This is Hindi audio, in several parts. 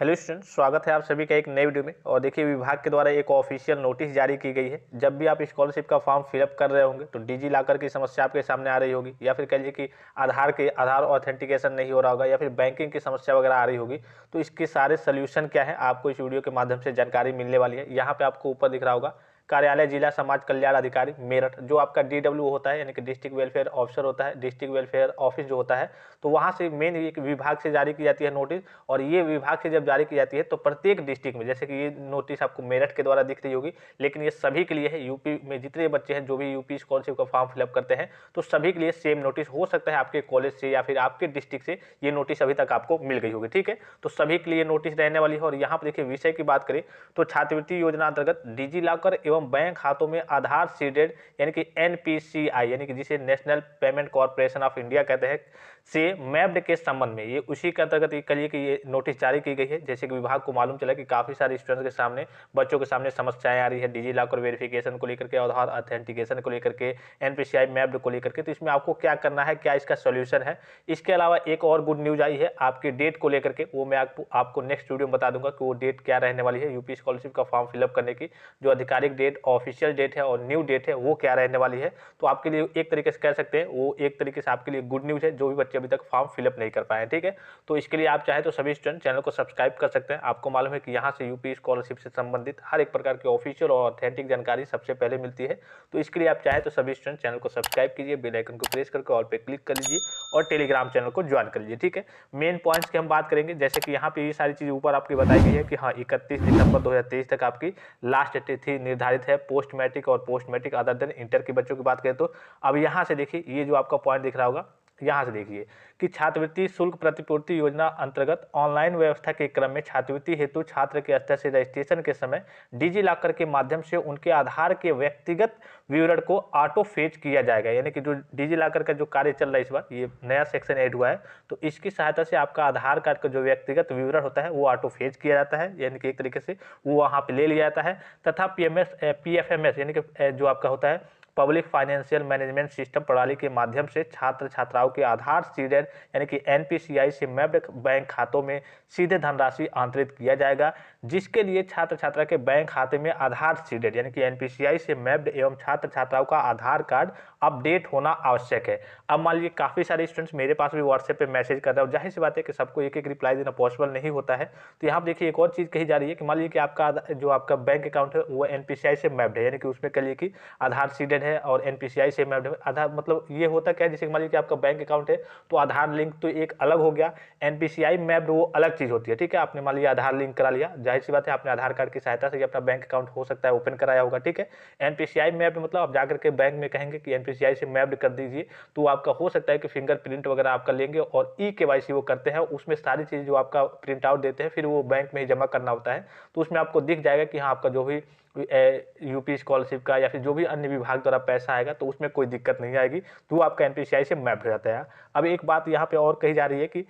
हेलो स्टूडेंट, स्वागत है आप सभी का एक नए वीडियो में। और देखिए, विभाग के द्वारा एक ऑफिशियल नोटिस जारी की गई है। जब भी आप स्कॉलरशिप का फॉर्म फिलअप कर रहे होंगे तो डिजी लॉकर की समस्या आपके सामने आ रही होगी, या फिर कह लीजिए कि आधार ऑथेंटिकेशन नहीं हो रहा होगा, या फिर बैंकिंग की समस्या वगैरह आ रही होगी। तो इसके सारे सोल्यूशन क्या है, आपको इस वीडियो के माध्यम से जानकारी मिलने वाली है। यहाँ पे आपको ऊपर दिख रहा होगा कार्यालय जिला समाज कल्याण अधिकारी मेरठ, जो आपका DW होता है, यानी कि डिस्ट्रिक्ट वेलफेयर ऑफिसर होता है, डिस्ट्रिक्ट वेलफेयर ऑफिस जो होता है। तो वहाँ से मेन एक विभाग से जारी की जाती है नोटिस। और ये विभाग से जब जारी की जाती है तो प्रत्येक डिस्ट्रिक्ट में, जैसे कि ये नोटिस आपको मेरठ के द्वारा दिख रही होगी, लेकिन ये सभी के लिए है। यूपी में जितने बच्चे हैं जो भी यूपी स्कॉलरशिप का फॉर्म फिलअप करते हैं, तो सभी के लिए सेम नोटिस हो सकता है आपके कॉलेज से या फिर आपके डिस्ट्रिक्ट से ये नोटिस अभी तक आपको मिल गई होगी। ठीक है, तो सभी के लिए नोटिस रहने वाली है। और यहाँ पर देखिए, विषय की बात करें तो छात्रवृत्ति योजना अंतर्गत डिजी लॉकर एवं बैंक खातों में आधार सीडेड यानी कि NPCI यानी कि जिसे national payment corporation of India कहते हैं से मैप्ड के संबंध में, ये उसी के अंतर्गत ये कहिए कि ये नोटिस जारी की गई है। जैसे कि विभाग को मालूम चला कि काफी सारे स्टूडेंट्स के सामने, बच्चों के सामने समस्याएं आ रही है डिजी लॉकर वेरिफिकेशन को लेकर के, आधार ऑथेंटिकेशन को लेकर के, NPCI मैप्ड को लेकर के। तो इसमें आपको क्या करना है, क्या इसका सोल्यूशन है। इसके अलावा एक और गुड न्यूज आई है आपकी डेट को लेकर के, वो मैं आपको नेक्स्ट वीडियो में बता दूंगा कि वो डेट क्या रहने वाली है। यूपी स्कॉलरशिप का फॉर्म फिलअप करने की जो आधिकारिक डेट, ऑफिशियल डेट है और न्यू डेट है, वो क्या रहने वाली है। तो आपके लिए एक तरीके से कह सकते हैं वो एक तरीके से आपके लिए गुड न्यूज है, जो भी बच्चे अभी तक फॉर्म फिलअप नहीं कर पाए। ठीक है, तो इसके लिए आप चाहे तो सभी स्टूडेंट चैनल को सब्सक्राइब कर सकते हैं। आपको मालूम है कि यहाँ से यूपी स्कॉलरशिप से संबंधित हर एक प्रकार की ऑफिशियल और ऑथेंटिक जानकारी सबसे पहले मिलती है। तो इसके लिए आप चाहे तो सभी स्टूडेंट चैनल को सब्सक्राइब कीजिए, बेल आइकन को प्रेस करके ऑल पे क्लिक कर लीजिए और टेलीग्राम चैनल को ज्वाइन कर लीजिए। ठीक है, मेन पॉइंट्स की हम बात करेंगे। जैसे कि यहाँ पे ये सारी चीज़ ऊपर आपकी बताई गई है कि हाँ, 31 दिसंबर 2023 तक आपकी लास्ट तिथि निर्धारित है पोस्ट मैट्रिक और post matric other than inter के बच्चों की बात करें तो। अब यहाँ से देखिए, ये जो आपका पॉइंट दिख रहा होगा, यहाँ से देखिए कि छात्रवृत्ति शुल्क प्रतिपूर्ति योजना अंतर्गत ऑनलाइन व्यवस्था के क्रम में छात्रवृत्ति हेतु छात्र के स्तर से रजिस्ट्रेशन के समय डिजी लॉकर के माध्यम से उनके आधार के व्यक्तिगत विवरण को ऑटो फेच किया जाएगा। यानी कि जो डिजी लॉकर का जो कार्य चल रहा है, इस बार ये नया सेक्शन ऐड हुआ है, तो इसकी सहायता से आपका आधार कार्ड का जो व्यक्तिगत विवरण होता है वो ऑटो फेच किया जाता है, यानी कि एक तरीके से वो वहाँ पे ले लिया जाता है। तथा PFMS यानी कि जो आपका होता है पब्लिक फाइनेंशियल मैनेजमेंट सिस्टम प्रणाली के माध्यम से छात्र छात्राओं के आधार सीडेड यानी कि NPCI से मैप्ड बैंक खातों में सीधे धनराशि आंतरित किया जाएगा, जिसके लिए छात्र छात्रा के बैंक खाते में आधार सीडेड यानी कि NPCI से मैप्ड एवं छात्र छात्राओं का आधार कार्ड अपडेट होना आवश्यक है। अब मान लीजिए काफ़ी सारे स्टूडेंट्स मेरे पास भी व्हाट्सएप पे मैसेज कर रहे हो, जाहिर सी बात है कि सबको एक एक रिप्लाई देना पॉसिबल नहीं होता है। तो यहाँ पर देखिए, एक और चीज़ कही जा रही है कि मान लीजिए कि आपका जो आपका बैंक अकाउंट है वो NPCI से मैप्ड है, यानी कि उसमें कह लीजिए कि आधार सीडेड है और NPCI से मैप्ड है। आधार मतलब ये होता क्या है, जैसे मान लीजिए कि आपका बैंक अकाउंट है तो आधार लिंक तो एक अलग हो गया, NPCI मैप्ड वो अलग चीज़ होती है। ठीक है, आपने मान लिया आधार लिंक करा लिया, जाहिर सी बात है आपने आधार कार्ड की सहायता से अपना बैंक अकाउंट हो सकता है ओपन कराया होगा। ठीक है, NPCI मैप्ड मतलब आप जाकर के बैंक में कहेंगे कि NPCI से मैप्ड कर दीजिए, तो आपका हो सकता है कि फिंगरप्रिंट वगैरह आपका लेंगे और KYC वो करते हैं, उसमें सारी चीज़ जो आपका प्रिंट आउट देते हैं फिर वो बैंक में ही जमा करना होता है। तो उसमें आपको दिख जाएगा कि हाँ, आपका जो भी यूपी स्कॉलरशिप का या फिर जो भी अन्य विभाग द्वारा पैसा आएगा तो उसमें कोई दिक्कत नहीं आएगी, तो आपका NPCI से मैप हो जाता है। अब एक बात यहाँ पे और कही जा रही है कि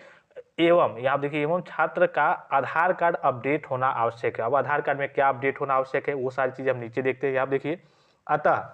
एवं यहाँ देखिए, एवं छात्र का आधार कार्ड अपडेट होना आवश्यक है। अब आधार कार्ड में क्या अपडेट होना आवश्यक है वो सारी चीज़ हम नीचे देखते हैं। यहाँ देखिए, अतः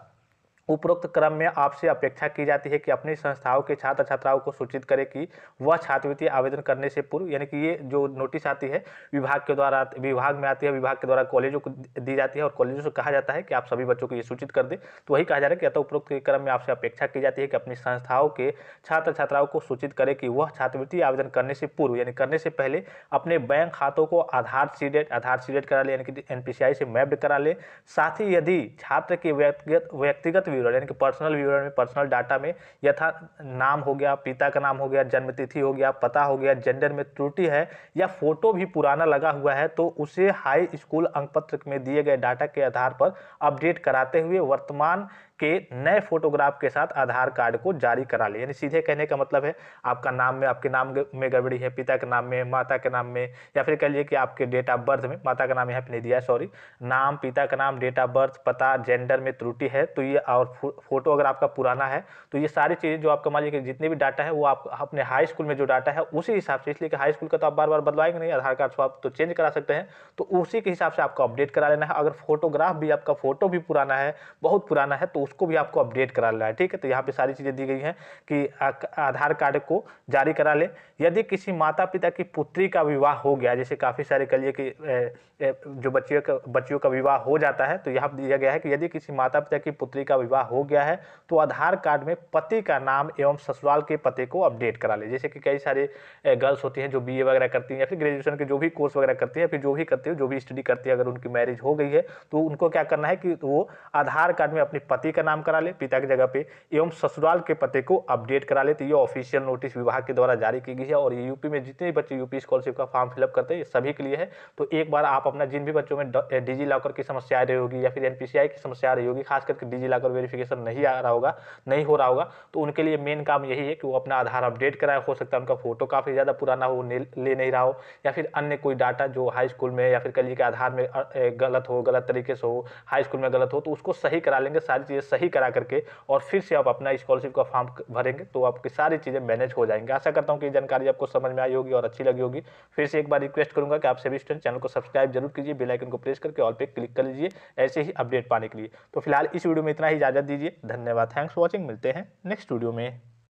उपरोक्त क्रम में आपसे अपेक्षा की जाती है कि अपनी संस्थाओं के छात्र छात्राओं को सूचित करें कि वह छात्रवृत्ति आवेदन करने से पूर्व, यानी कि ये जो नोटिस आती है विभाग के द्वारा, विभाग में आती है, विभाग के द्वारा कॉलेजों को दी जाती है और कॉलेजों से कहा जाता है कि आप सभी बच्चों को ये सूचित कर दें। तो वही कहा जा रहा है कि अतः उपरोक्त क्रम में आपसे अपेक्षा की जाती है कि अपनी संस्थाओं के छात्र छात्राओं को सूचित करें कि वह छात्रवृत्ति आवेदन करने से पूर्व यानी करने से पहले अपने बैंक खातों को आधार सीडेड करा ले, यानी कि NPCI से मैप्ड करा ले। साथ ही यदि छात्र के व्यक्तिगत विवरण यानी कि पर्सनल विवरण में, पर्सनल डाटा में यथा नाम हो गया, पिता का नाम हो गया, जन्मतिथि हो गया, पता हो गया, जेंडर में त्रुटि है या फोटो भी पुराना लगा हुआ है, तो उसे हाई स्कूल अंकपत्र में दिए गए डाटा के आधार पर अपडेट कराते हुए वर्तमान के नए फोटोग्राफ के साथ आधार कार्ड को जारी करा ले। यानी सीधे कहने का मतलब है आपका नाम में, आपके नाम में गड़बड़ी है, पिता के नाम में, माता के नाम में, या फिर कह लीजिए कि आपके डेट ऑफ बर्थ में, माता का नाम यहाँ पे नहीं दिया है सॉरी, नाम, पिता का नाम, डेट ऑफ बर्थ, पता, जेंडर में त्रुटि है तो ये, और फोटो अगर आपका पुराना है तो ये सारी चीज़ें जो आपका मान लीजिए जितने भी डाटा है वो आप अपने हाई स्कूल में जो डाटा है उसी हिसाब से, इसलिए कि हाई स्कूल का तो आप बार बार बदलवाएंगे नहीं, आधार कार्ड स्वैप तो चेंज करा सकते हैं, तो उसी के हिसाब से आपको अपडेट करा लेना है। अगर फोटोग्राफ भी आपका फोटो भी पुराना है, बहुत पुराना है, तो उसको भी आपको अपडेट करा लेना है। ठीक है, तो यहाँ पे सारी चीज़ें दी गई हैं कि आधार कार्ड को जारी करा ले। यदि किसी माता पिता की पुत्री का विवाह हो गया, जैसे काफ़ी सारे कह लीजिए कि जो बच्चियों का विवाह हो जाता है, तो यहाँ दिया गया है कि यदि किसी माता पिता की पुत्री का विवाह हो गया है तो आधार कार्ड में पति का नाम एवं ससुराल के पते को अपडेट करा ले। जैसे कि कई सारे गर्ल्स होती हैं जो बीए वगैरह करती हैं या फिर ग्रेजुएशन के जो भी कोर्स वगैरह करती हैं, फिर जो भी करती है, जो भी स्टडी करती है, अगर उनकी मैरिज हो गई है तो उनको क्या करना है कि वो आधार कार्ड में अपने पति का नाम करा ले पिता की जगह पे, एवं ससुराल के पते को अपडेट करा ले। तो ये ऑफिशियल नोटिस विभाग के द्वारा जारी की गई है और ये यूपी में जितने भी बच्चे यूपी स्कॉलरशिप का फॉर्म फिलअप करते हैं ये सभी के लिए है। तो एक बार आप अपना जिन भी बच्चों में डिजी लॉकर की समस्या आ रही होगी या फिर एनपीसीआई की समस्या आ रही होगी, खास करके डिजी लॉकर वेरिफिकेशन नहीं आ रहा होगा, नहीं हो रहा होगा, तो उनके लिए मेन काम यही है कि वो अपना आधार अपडेट कराए। हो सकता है उनका फोटो काफ़ी ज़्यादा पुराना हो, ले नहीं रहा हो, या फिर अन्य कोई डाटा जो हाई स्कूल में या फिर कह लीजिए कि आधार में गलत हो, गलत तरीके से हो, हाई स्कूल में गलत हो, तो उसको सही करा लेंगे। सारी चीज़ें सही करा करके और फिर से आप अपना स्कॉलरशिप का फॉर्म भरेंगे तो आपकी सारी चीज़ें मैनेज हो जाएंगे। आशा करता हूँ कि जानकारी आपको समझ में आई होगी और अच्छी लगी होगी। फिर से एक बार रिक्वेस्ट करूंगा कि आप सभी स्टूडेंट चैनल को सब्सक्राइब जरूर कीजिए, बेल आइकन को प्रेस करके ऑल पे क्लिक कर लीजिए ऐसे ही अपडेट पाने के लिए। तो फिलहाल इस वीडियो में इतना ही, इजाजत दीजिए। धन्यवाद, थैंक्स फॉर वॉचिंग। मिलते हैं नेक्स्ट वीडियो में।